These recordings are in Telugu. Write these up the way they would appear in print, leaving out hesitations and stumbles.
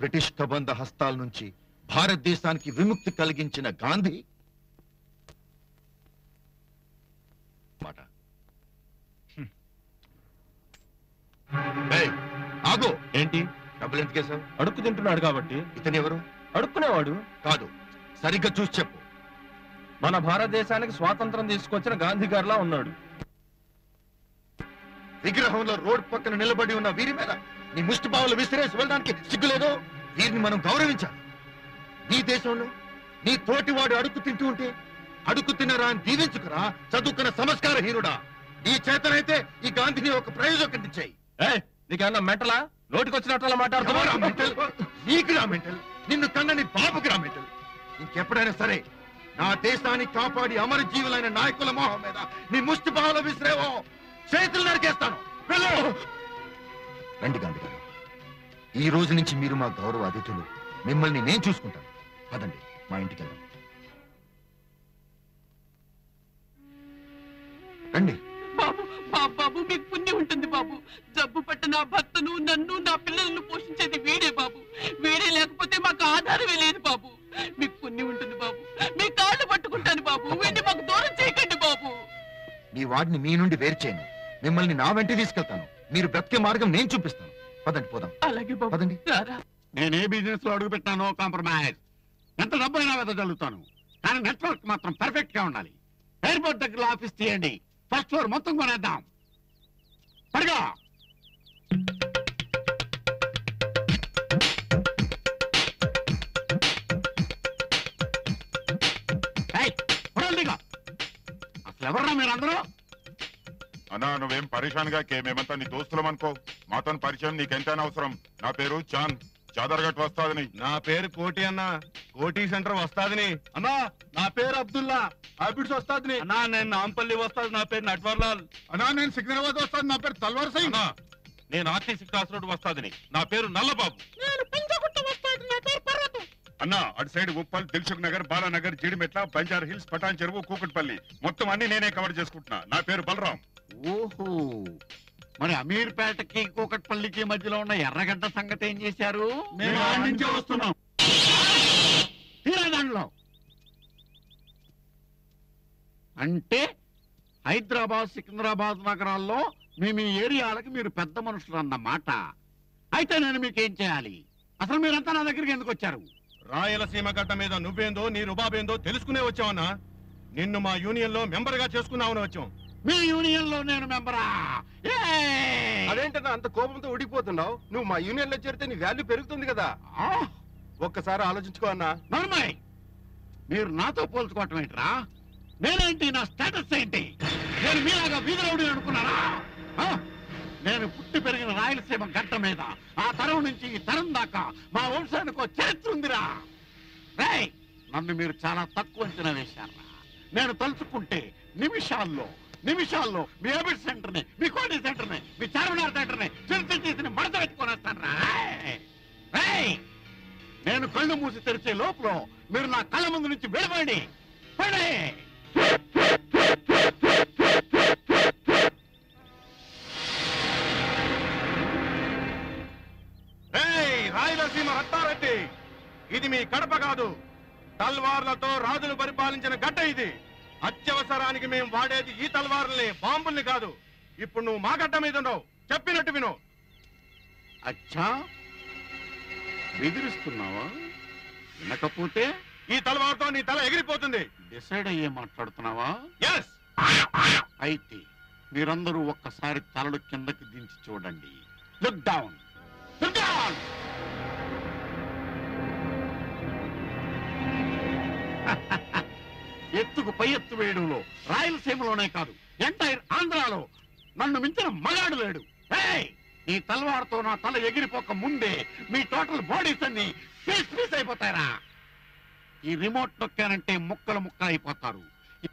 బ్రిటిష్ కబంధ హస్తాల నుంచి భారతదేశానికి విముక్తి కలిగించిన గాంధీ మాట. ఆగో. ఏంటి? డబ్బులు ఎందుకేసావు? అడుక్కు తింటున్నాడు కాబట్టి. ఇతను ఎవరు? అడుక్కునేవాడు కాదు, సరిగ్గా చూసి చెప్పు. మన భారతదేశానికి స్వాతంత్రం తీసుకొచ్చిన గాంధీ గారిలా ఉన్నాడు. విగ్రహంలో రోడ్ పక్కన నిలబడి ఉన్న వీరి మీద నీ ముష్టి బావులు విసిరేసి వెళ్ళడానికి సిగ్గులేదో? వీరిని మనం గౌరవించాలి. నీ దేశంలో నీ తోటివాడు అడుగు తింటూ ఉంటే అడుగు తిన్నరా అని దీవించుకురా. చదువుకున్న సంస్కార హీరుడా, నీ చేతనైతే ఈ గాంధీని ఒక ప్రయోజకం ఇచ్చాయి. నీకేమన్నా మెంటలా? నోటికొచ్చినట్లా మాట్లాడుతున్నావు. నీకురా మెంటల్, నిన్ను కన్నని బాబుకురా మెంటల్. ఇంకెప్పుడైనా సరే నా దేశాన్ని కాపాడి అమర జీవులైన నాయకుల మోహం మీద నీ ముష్టి బావులు విసిరేవో చేతులు నరికేస్తాను. రండి గాంధీ గారు, ఈ రోజు నుంచి మీరు మా గౌరవ అతిథులు. మిమ్మల్ని నేను చూసుకుంటాను. పదండి, మా ఇంటికి వెళ్దాం. రండి. బాబు బాబు మీకు పుణ్యం ఉంటుంది బాబు. జబ్బు పట్ట నా భర్తను, నన్ను, నా పిల్లలను పోషించేది వీడే బాబు. వీడే లేకపోతే మాకు ఆధారమే లేదు బాబు. మీకు పుణ్యం ఉంటుంది బాబు. మీ కాళ్ళు పట్టుకుంటాను బాబు. వీడిని మాకు దూరం చేయకండి బాబు. మీ వాడిని మీ నుండి వేరు చేయను. మిమ్మల్ని నా వెంట తీసుకెళ్తాను. మీరు బ్రతికే మార్గం నేను చూపిస్తాను. పదండి, పోదాం. అలాగే బాబు. పదండి. నేనే బిజినెస్ లో అడుగు పెట్టానో కాంప్రమైజ్. ఎంత డబ్బు అయినా వెదజల్లుతాను, కానీ నెట్వర్క్ మాత్రం పర్ఫెక్ట్ గా ఉండాలి. ఎయిర్పోర్ట్ దగ్గర ఆఫీస్ తీయండి. ఫస్ట్ ఫ్లోర్ మొత్తం కొనేద్దాం. పడగా అసలు ఎవర్రా మీరందరూ? అన్నా, నువ్వేం పరిశాన్ గా మేమంతా నీ దోస్తులం అనుకో. మాతో పరిచయం నీకెంతైనా అవసరం. నా పేరు చాంద్, చాదర్గట్ వస్తాదని. నా పేరు కోటి అన్న, కోటి సెంటర్ వస్తాదని. అన్నా నా పేరు అబ్దుల్లా, హ్యాబిట్స్ వస్తాదని. అన్నా నేను నాంపల్లి వస్తాది, నా పేరు నట్వర్లాల్. అన్నా, నేను సికింద్రాబాద్ వస్తాను, నా పేరు తల్వార్ సింగ్. నేను ఆర్టీసీ క్రాస్ రోడ్ వస్తాదని, నా పేరు నల్లబాబు. అన్నా, అటు సైడ్ ఉప్పల్, దిల్సుఖ్ నగర్, బాలానగర్, జీడిమెట్ల, బంజార్ హిల్స్, పటాన్ చెరువు, కూకట్పల్లి మొత్తం అన్ని నేనే కవర్ చేసుకుంటున్నా. నా పేరు బలరాం. ఓహో, మరి అమీర్పేటకి కూకట్పల్లికి మధ్యలో ఉన్న ఎర్రగడ్డ సంగతి ఏం చేశారు? మేము ఆడి నుంచే వస్తున్నాం. దాంట్లో అంటే హైదరాబాద్, సికింద్రాబాద్ నగరాల్లో మేము ఈ ఏరియాలకి మీరు పెద్ద మనుషులు అన్నమాట. అయితే నేను మీకేం చేయాలి? అసలు మీరంతా నా దగ్గరికి ఎందుకు వచ్చారు? రాయలసీమ గడ్డ మీద నువ్వేందో నీ రుబాబేందో తెలుసుకునే వచ్చావన్నా. నిన్ను మా యూనియన్ లో మెంబర్ గా చేసుకున్నామని వచ్చాం. మీ యూనియన్ లో నేను మెంబరా? అదేంటన్నా అంత కోపంతో ఉడికిపోతున్నావు? నువ్వు మా యూనియన్ లో చేరితే నీ వాల్యూ పెరుగుతుంది కదా. ఒక్కసారి ఆలోచించుకో అన్నా. నర్మయ్, మీరు నాతో పోల్చుకోవటం ఏంట్రా? నేనేంటి, నా స్టేటస్ ఏంటి? నేను మీలాగా వీధులవుడి అనుకున్నారా? నేను పుట్టి పెరిగిన రాయలసీమ గడ్డ మీద ఆ తరం నుంచి ఈ తరం దాకా మా వంశానికి ఒక చరిత్ర ఉందిరా. రేయ్, నన్ను మీరు చాలా తక్కువ అంచనా వేశారా? నేను తలుచుకుంటే నిమిషాల్లో మీ హ్యాబిట్ సెంటర్ ని, మీ కోటి సెంటర్ ని, మీ చార్మినార్ సెంటర్ ని చేసి మడత పెట్టుకునేస్తాను. నేను కళ్ళు మూసి తెరిచే లోపల మీరు నా కళ్ళ ముందు నుంచి వెళ్ళిపోండి. రాయలసీమ రత్తారెడ్డి, ఇది మీ కడప కాదు. తల్వార్లతో రాజులు పరిపాలించిన గడ్డ ఇది. అత్యవసరానికి మేము వాడేది ఈ తల్వార్లని, బాంబుల్ని కాదు. ఇప్పుడు నువ్వు మా గడ్డ మీద ఉండవు, చెప్పినట్టు విను. అచ్చా, బెదిరిస్తున్నావా? వినకపోతే ఈ తల్వార్తో నీ తల ఎగిరిపోతుంది. డిసైడ్ అయ్యే మాట్లాడుతున్నావా? ఎస్. అయితే మీరందరూ ఒక్కసారి తలలు కిందకి దించి చూడండి. Look down, look down. ఎత్తుకు పై ఎత్తు వేయడంలో రాయలసీమలోనే కాదు, ఎంటైర్ ఆంధ్రాలో నన్ను మించిన మగాడు లేడు. ఈ తలవారుతో నా తల ఎగిరిపోక ముందే మీ టోటల్ బాడీస్ అన్ని పీస్ పీస్ అయిపోతారా? ఈ రిమోట్ నొక్కానంటే ముక్కలు ముక్కలు అయిపోతారు.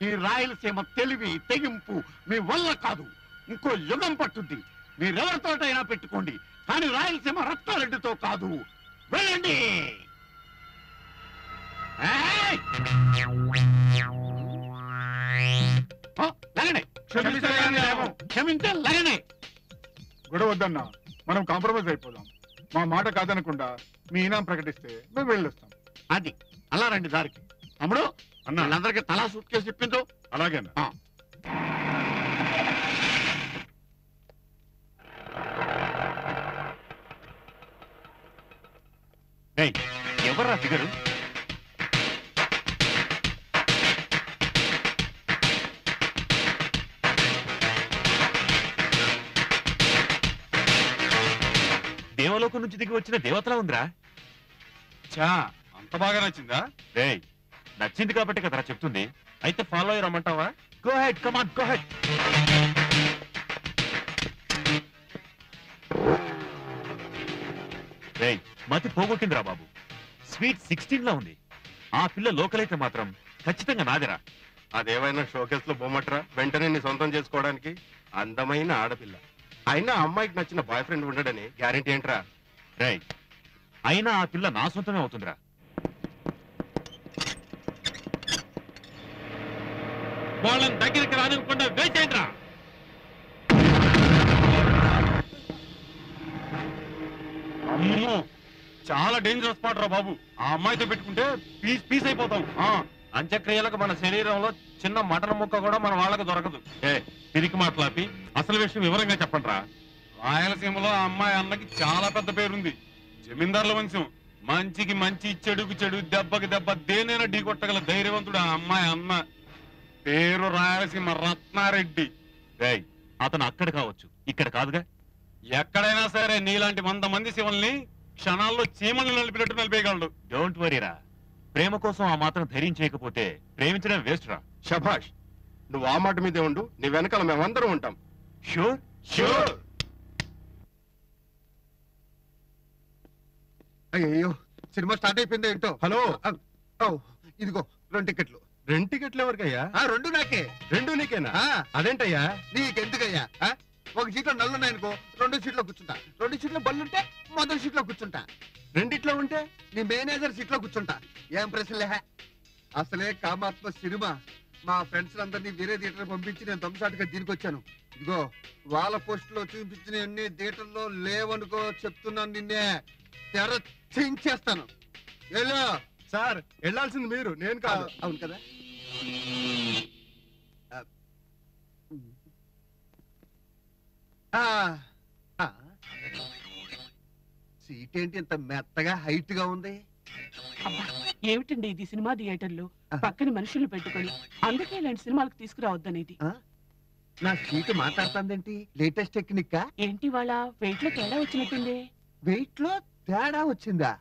ఈ రాయలసీమ తెలివి తెగింపు మీ వల్ల కాదు, ఇంకో యుగం పట్టుద్ది. మీరెవరితోటైనా పెట్టుకోండి, కానీ రాయలసీమ రత్నారెడ్డితో కాదు. వెళ్ళండి. క్షమించే లగనే. గొడవ వద్దన్నా, మనం కాంప్రమైజ్ అయిపోదాం. మా మాట కాదనకుండా మీ ఇనాం ప్రకటిస్తే మేము వెళ్ళొస్తాం. అది అలా రండి దారికి. తమ్ముడు అన్నా. అందరికి తలా సూట్ కేసు ఇప్పించు. అలాగేనా? ఆ. ఎవర్రా ఫిగరు? దేవలోకం నుంచి దిగి వచ్చిన దేవతలా ఉందిరా. చా అంత బాగా నచ్చిందా? రేయ్, నచ్చింది కాబట్టి కదరా చెప్తుంది. అయితే ఫాలో అయ్యి రమ్మంటావా? Go ahead, come on, go ahead. రేయ్, మతి పోగొట్టిందిరా బాబు. స్వీట్ 16 లా ఉంది. ఆ పిల్ల లోకల్ అయితే మాత్రం ఖచ్చితంగా నాదిరా. అదేమైనా షోకేస్ లో బొమ్మట్రా వెంటనే నీ సొంతం చేసుకోవడానికి. అందమైన ఆడపిల్ల అయినా అమ్మాయికి నచ్చిన బాయ్ ఫ్రెండ్ ఉండడని గ్యారెంటీ ఏంట్రా? రేయ్, అయినా ఆ పిల్ల నా సొంతమే అవుతుందిరా. వాళ్ళని దగ్గరికి రానివ్వకుండా వేసేయండిరా. అమ్మో చాలా డేంజరస్ స్పాట్ రా బాబు. ఆ అమ్మాయితో పెట్టుకుంటే పీస్ పీస్ అయిపోతాం. అంత్యక్రియలకు మన శరీరంలో చిన్న మటన్ ముక్క కూడా మన వాళ్ళకి దొరకదు. తిరిగి మాట్లాపి అసలు విషయం వివరంగా చెప్పండి రా. రాయలసీమలో ఆ అమ్మాయి అన్నకి చాలా పెద్ద పేరుంది. జమీందారుల వంశం. మంచికి మంచి, చెడుకు చెడు, దెబ్బకి దెబ్బ దేనైనా ఢీ కొట్టగల ధైర్యవంతుడు ఆ అమ్మాయి అన్న. పేరు రాయలసీమ రత్నారెడ్డి. రేయ్, అతను అక్కడ కావచ్చు, ఇక్కడ కాదుగా. ఎక్కడైనా సరే నీలాంటి 100 మంది శివల్ని క్షణాల్లో చీమల్ని నలిపినట్టు నలిపేయగలడు. డోంట్ వరీరా. ప్రేమ కోసం ఆ మాత్రం ధైర్యం చేయకపోతే ప్రేమించడం వేస్ట్ రా. శభాష్, నువ్వు ఆ మాట మీదే ఉండు. నీ వెనకాల మేమందరం ఉంటాం. షూర్? షూర్. అయ్యో, సినిమా స్టార్ట్ అయిపోయింది ఏంటో. హలో, ఇదిగో 2 టికెట్లు. 2 టికెట్లు ఎవరికయ్యా? 2 నాకే. 2 నీకేనా? ఆ, అదేంటయ్యా? నీకెందుకయ్యా? ఒక సీట్లో నల్లున్నాయనుకో 2 సీట్లో కూర్చుంటా. 2 సీట్లో బల్లుంటే మొదటి సీట్లో కూర్చుంటా. 2 ఉంటే నీ మేనేజర్ సీట్లో కూర్చుంటా. ఏం ప్రశ్నలే. అసలే కామాత్మ సినిమా. మా ఫ్రెండ్స్ అందరినీ వేరే థియేటర్ పంపించి నేను దమ్సాటుగా దీనికి వచ్చాను. ఇదిగో వాళ్ళ పోస్ట్ లో చూపించిన అన్ని థియేటర్లో లేవనుకో, చెప్తున్నాను. నిన్నే తెర చించేస్తాను. వెళ్ళు. సార్, వెళ్ళాల్సింది మీరు, నేను కాదు. అవును కదా. సీట్ ఏంటి ఇంత మెత్తగా హైట్ గా ఉంది? అబ్బా, ఏమిటండి ఇది సినిమా థియేటర్లు పక్కన మనుషులు పెట్టుకొని, అందుకే ఇలాంటి సినిమాలకు తీసుకురావద్దనేది. నా సీటు మాట్లాడుతుందేంటి? Latest technique. ఏంటి వాళ్ళ వెయిట్ లో తేడా వచ్చినట్టుంది. వెయిట్ లో తేడా వచ్చిందా?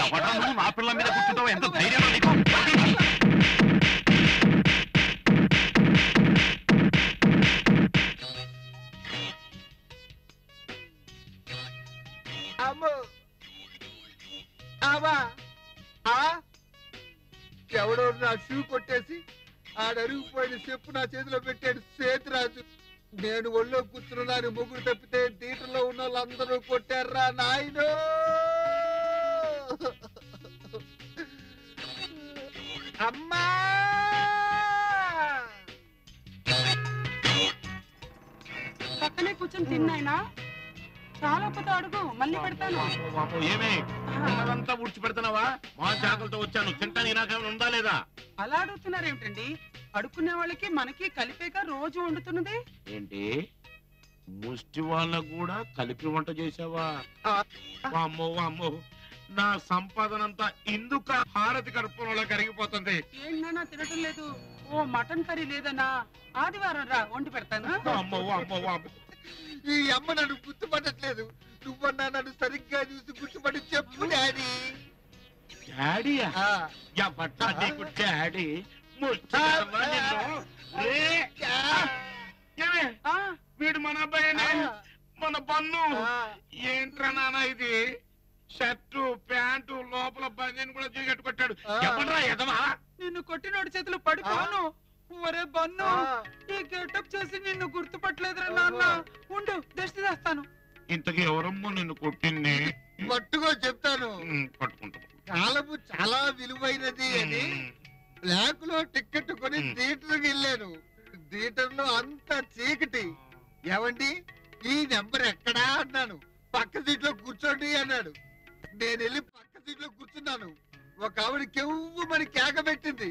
ఎవడా నువ్వు నా పిల్ల మీద కూర్చుంటావు? ఎంత ధైర్యం నీకు? ఎవడో నా షూ కొట్టేసి ఆడరుగుపోయిన చెప్పు నా చేతిలో పెట్టాడు సేతురాజు. నేను ఒళ్ళో కూర్చున్నాను, ముగ్గురు తప్పితే థియేటర్లో ఉన్న వాళ్ళందరూ కొట్టారా నాయనో. అమ్మా, పక్కనే కూర్చొని తిన్నాయినా. చాలా పెద్ద అడుగు, మళ్ళీ పెడతాను. ఏమే ఉన్నదంతా ఊడ్చి పెడుతున్నావా? మా జాగ్రత్తతో వచ్చాను. తింటాను నాకేమైనా ఉందా లేదా? అలా అడుగుతున్నారేమిటండి? అడుక్కునే వాళ్ళకి మనకి కలిపేక రోజు వండుతున్నది ఏంటి? ముష్టి వాళ్ళకు కూడా కలిపి వంట చేసావా? అమ్మో అమ్మో, నా సంపాదనంతా ఇందుక హారతి కడుపులో కరిగిపోతుంది. ఏంటన్నా తినటం లేదు? ఓ మటన్ కర్రీ లేదన్నా, ఆదివారం రా వండి పెడతాను. అమ్మో అమ్మో అమ్మో, ఈ అమ్మ నన్ను గుర్తుపట్టట్లేదు. నువ్వన్నా నన్ను సరిగ్గా చూసి గుర్తుపడి చెప్పు డాడీ. డాడీయా? ఎవట్టా నీకు డాడీ? ముష్టివాడివా నిన్ను? ఏమే, ఆ, వీడు మన అబ్బాయినే, మన పన్ను. ఏంట్రా నాన్న ఇది? షర్టు ప్యాంటు లోపల బనియన్ కూడా కట్టుకొట్టాడు. ఎవడ్రా ఎదవా? నిన్ను కొట్టినోడి చేతులు పడిపోను. ఒరే బన్ను, ఈ గెటప్ చేసి నిన్ను గుర్తుపట్టలేదురా నాన్న. ఉండు, దృష్టి చేస్తాను. ఇంతకీ ఎవరమ్మో నిన్ను కొట్టింది? పట్టుకో చెప్తాను. పట్టుకుంటా. కాలము చాలా విలువైనది అని బ్లాక్ లో టికెట్ కొని థియేటర్కి వెళ్ళాను. థియేటర్ లో అంతా చీకటి. ఏమండి, ఈ నెంబర్ ఎక్కడా అన్నాను. పక్క సీట్లో కూర్చోండి అన్నాడు. నేను వెళ్ళి పక్క సీట్లో కూర్చున్నాను. ఒక ఆవిడ కెవ్వు మరి కేక పెట్టింది.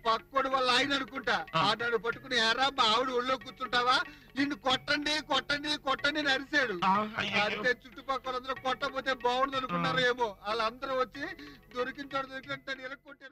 పక్కోడు వాళ్ళ ఆయన అనుకుంటా. ఆటాడు పట్టుకుని ఎరా మా ఆవిడ ఒళ్ళో కూర్చుంటావా, నిన్ను కొట్టండి కొట్టండి కొట్టండి అని అరిశాడు. అంతే చుట్టుపక్కల అందరూ కొట్టపోతే బాగుండు అనుకున్నారు ఏమో. వాళ్ళందరూ వచ్చి దొరికిన చోట దొరికినట్టు కొట్టారు.